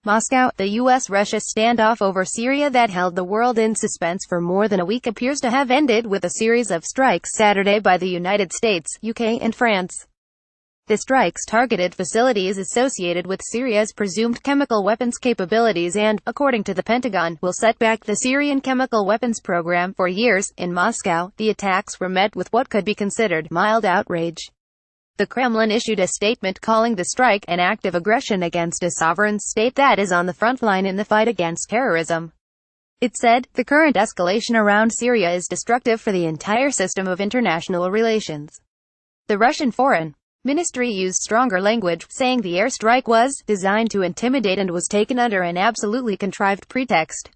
Moscow. The US-Russia standoff over Syria that held the world in suspense for more than a week appears to have ended with a series of strikes Saturday by the United States, UK, and France. The strikes targeted facilities associated with Syria's presumed chemical weapons capabilities and, according to the Pentagon, will set back the Syrian chemical weapons program for years. In Moscow, the attacks were met with what could be considered mild outrage. The Kremlin issued a statement calling the strike an act of aggression against a sovereign state that is on the front line in the fight against terrorism. It said, "The current escalation around Syria is destructive for the entire system of international relations." The Russian Foreign Ministry used stronger language, saying the airstrike was designed to intimidate and was taken under an absolutely contrived pretext.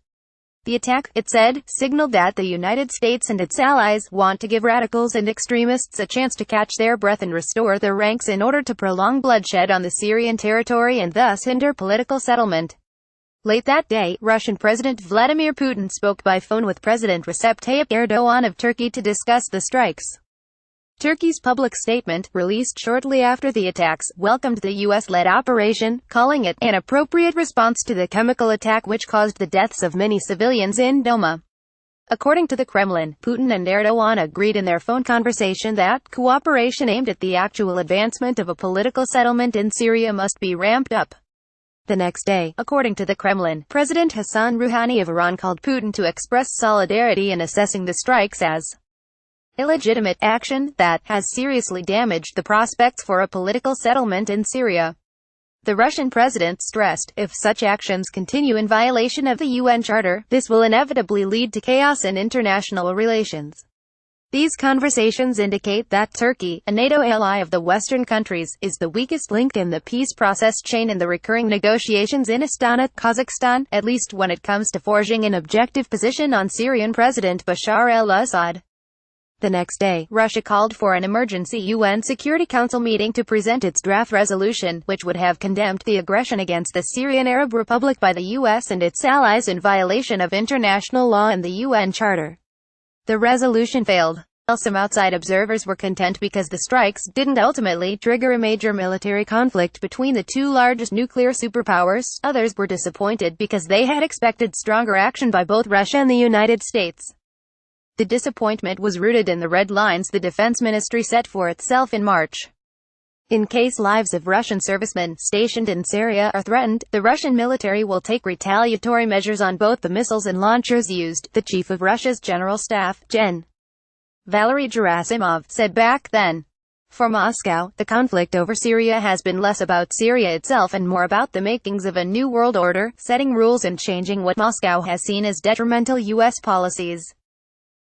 The attack, it said, signaled that the United States and its allies want to give radicals and extremists a chance to catch their breath and restore their ranks in order to prolong bloodshed on the Syrian territory and thus hinder political settlement. Late that day, Russian President Vladimir Putin spoke by phone with President Recep Tayyip Erdogan of Turkey to discuss the strikes. Turkey's public statement, released shortly after the attacks, welcomed the US-led operation, calling it an appropriate response to the chemical attack which caused the deaths of many civilians in Douma. According to the Kremlin, Putin and Erdogan agreed in their phone conversation that cooperation aimed at the actual advancement of a political settlement in Syria must be ramped up. The next day, according to the Kremlin, President Hassan Rouhani of Iran called Putin to express solidarity in assessing the strikes as illegitimate action that has seriously damaged the prospects for a political settlement in Syria. The Russian president stressed, if such actions continue in violation of the UN Charter, this will inevitably lead to chaos in international relations. These conversations indicate that Turkey, a NATO ally of the Western countries, is the weakest link in the peace process chain in the recurring negotiations in Astana, Kazakhstan, at least when it comes to forging an objective position on Syrian President Bashar al-Assad. The next day, Russia called for an emergency UN Security Council meeting to present its draft resolution, which would have condemned the aggression against the Syrian Arab Republic by the US and its allies in violation of international law and the UN Charter. The resolution failed. While some outside observers were content because the strikes didn't ultimately trigger a major military conflict between the two largest nuclear superpowers, others were disappointed because they had expected stronger action by both Russia and the United States. The disappointment was rooted in the red lines the defense ministry set for itself in March. In case lives of Russian servicemen stationed in Syria are threatened, the Russian military will take retaliatory measures on both the missiles and launchers used, the chief of Russia's General Staff, Gen. Valery Gerasimov, said back then. For Moscow, the conflict over Syria has been less about Syria itself and more about the makings of a new world order, setting rules and changing what Moscow has seen as detrimental U.S. policies.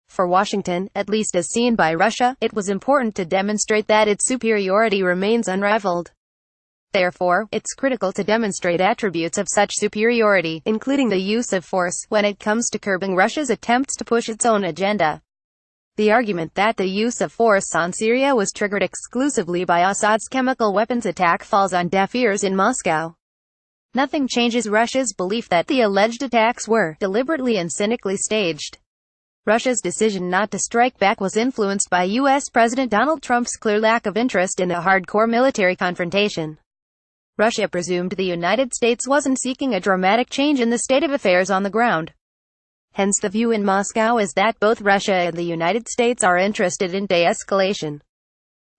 For Washington, at least as seen by Russia, it was important to demonstrate that its superiority remains unrivaled. Therefore, it's critical to demonstrate attributes of such superiority, including the use of force, when it comes to curbing Russia's attempts to push its own agenda. The argument that the use of force on Syria was triggered exclusively by Assad's chemical weapons attack falls on deaf ears in Moscow. Nothing changes Russia's belief that the alleged attacks were deliberately and cynically staged. Russia's decision not to strike back was influenced by U.S. President Donald Trump's clear lack of interest in a hardcore military confrontation. Russia presumed the United States wasn't seeking a dramatic change in the state of affairs on the ground. Hence the view in Moscow is that both Russia and the United States are interested in de-escalation.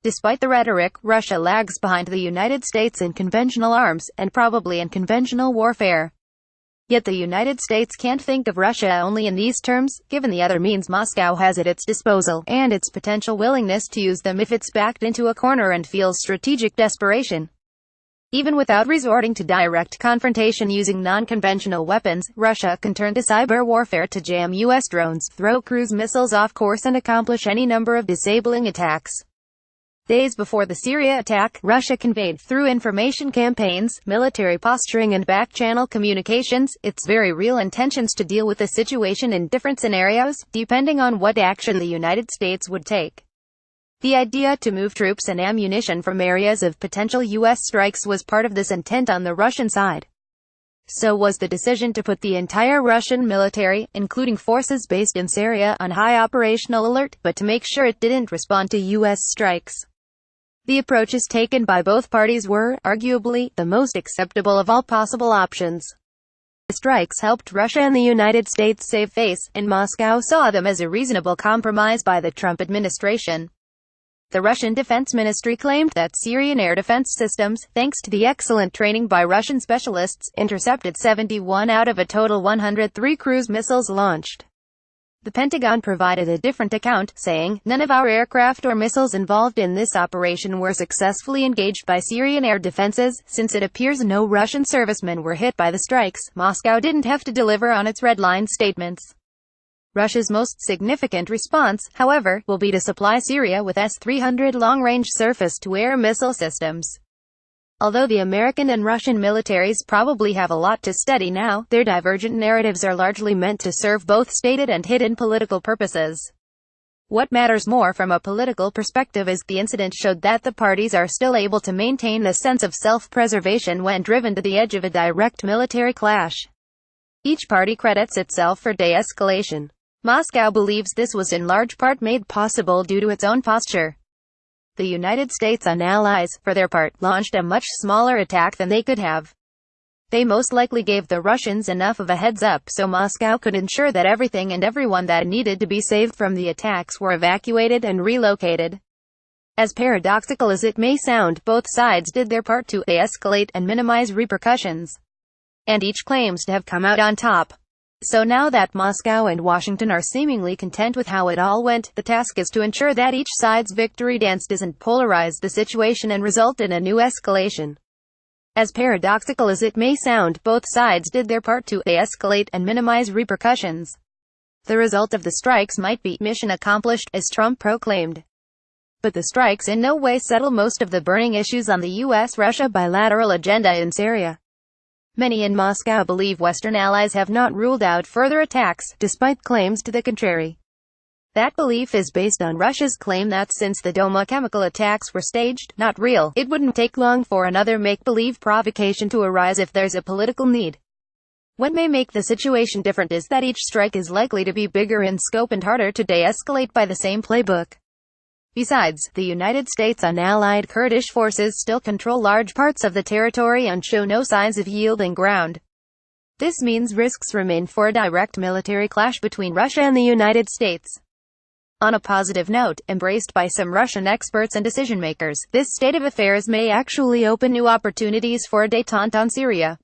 Despite the rhetoric, Russia lags behind the United States in conventional arms, and probably in conventional warfare. Yet the United States can't think of Russia only in these terms, given the other means Moscow has at its disposal, and its potential willingness to use them if it's backed into a corner and feels strategic desperation. Even without resorting to direct confrontation using non-conventional weapons, Russia can turn to cyber warfare to jam U.S. drones, throw cruise missiles off course and accomplish any number of disabling attacks. Days before the Syria attack, Russia conveyed, through information campaigns, military posturing and back-channel communications, its very real intentions to deal with the situation in different scenarios, depending on what action the United States would take. The idea to move troops and ammunition from areas of potential U.S. strikes was part of this intent on the Russian side. So was the decision to put the entire Russian military, including forces based in Syria, on high operational alert, but to make sure it didn't respond to U.S. strikes. The approaches taken by both parties were, arguably, the most acceptable of all possible options. The strikes helped Russia and the United States save face, and Moscow saw them as a reasonable compromise by the Trump administration. The Russian Defense Ministry claimed that Syrian air defense systems, thanks to the excellent training by Russian specialists, intercepted 71 out of a total 103 cruise missiles launched. The Pentagon provided a different account, saying, "None of our aircraft or missiles involved in this operation were successfully engaged by Syrian air defenses. Since it appears no Russian servicemen were hit by the strikes, Moscow didn't have to deliver on its red-line statements." Russia's most significant response, however, will be to supply Syria with S-300 long-range surface-to-air missile systems. Although the American and Russian militaries probably have a lot to study now, their divergent narratives are largely meant to serve both stated and hidden political purposes. What matters more from a political perspective is, the incident showed that the parties are still able to maintain a sense of self-preservation when driven to the edge of a direct military clash. Each party credits itself for de-escalation. Moscow believes this was in large part made possible due to its own posture. The United States and allies, for their part, launched a much smaller attack than they could have. They most likely gave the Russians enough of a heads-up so Moscow could ensure that everything and everyone that needed to be saved from the attacks were evacuated and relocated. As paradoxical as it may sound, both sides did their part to de-escalate and minimize repercussions. And each claims to have come out on top. So now that Moscow and Washington are seemingly content with how it all went, the task is to ensure that each side's victory dance doesn't polarize the situation and result in a new escalation. As paradoxical as it may sound, both sides did their part to de-escalate and minimize repercussions. The result of the strikes might be mission accomplished, as Trump proclaimed. But the strikes in no way settle most of the burning issues on the U.S.-Russia bilateral agenda in Syria. Many in Moscow believe Western allies have not ruled out further attacks, despite claims to the contrary. That belief is based on Russia's claim that since the Doma chemical attacks were staged, not real, it wouldn't take long for another make-believe provocation to arise if there's a political need. What may make the situation different is that each strike is likely to be bigger in scope and harder to de-escalate by the same playbook. Besides, the United States and allied Kurdish forces still control large parts of the territory and show no signs of yielding ground. This means risks remain for a direct military clash between Russia and the United States. On a positive note, embraced by some Russian experts and decision-makers, this state of affairs may actually open new opportunities for a détente on Syria.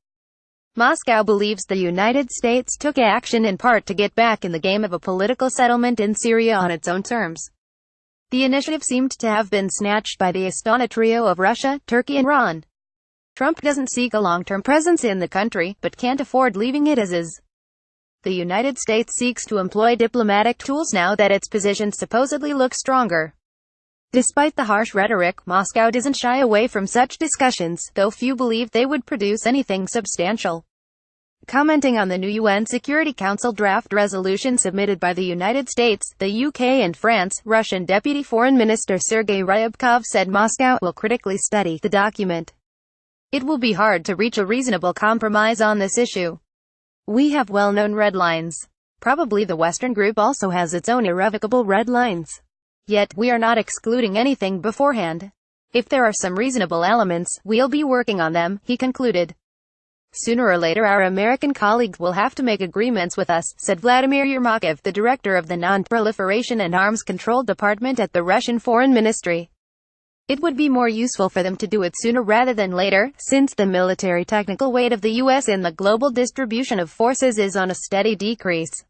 Moscow believes the United States took action in part to get back in the game of a political settlement in Syria on its own terms. The initiative seemed to have been snatched by the Astana trio of Russia, Turkey and Iran. Trump doesn't seek a long-term presence in the country, but can't afford leaving it as is. The United States seeks to employ diplomatic tools now that its position supposedly looks stronger. Despite the harsh rhetoric, Moscow doesn't shy away from such discussions, though few believe they would produce anything substantial. Commenting on the new UN Security Council draft resolution submitted by the United States, the UK and France, Russian Deputy Foreign Minister Sergei Ryabkov said Moscow will critically study the document. It will be hard to reach a reasonable compromise on this issue. We have well-known red lines. Probably the Western group also has its own irrevocable red lines. Yet, we are not excluding anything beforehand. If there are some reasonable elements, we'll be working on them, he concluded. Sooner or later our American colleagues will have to make agreements with us, said Vladimir Yermakov, the director of the Non-Proliferation and Arms Control Department at the Russian Foreign Ministry. It would be more useful for them to do it sooner rather than later, since the military technical weight of the U.S. in the global distribution of forces is on a steady decrease.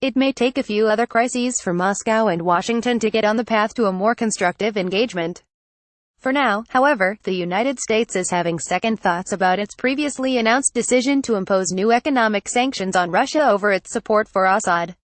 It may take a few other crises for Moscow and Washington to get on the path to a more constructive engagement. For now, however, the United States is having second thoughts about its previously announced decision to impose new economic sanctions on Russia over its support for Assad.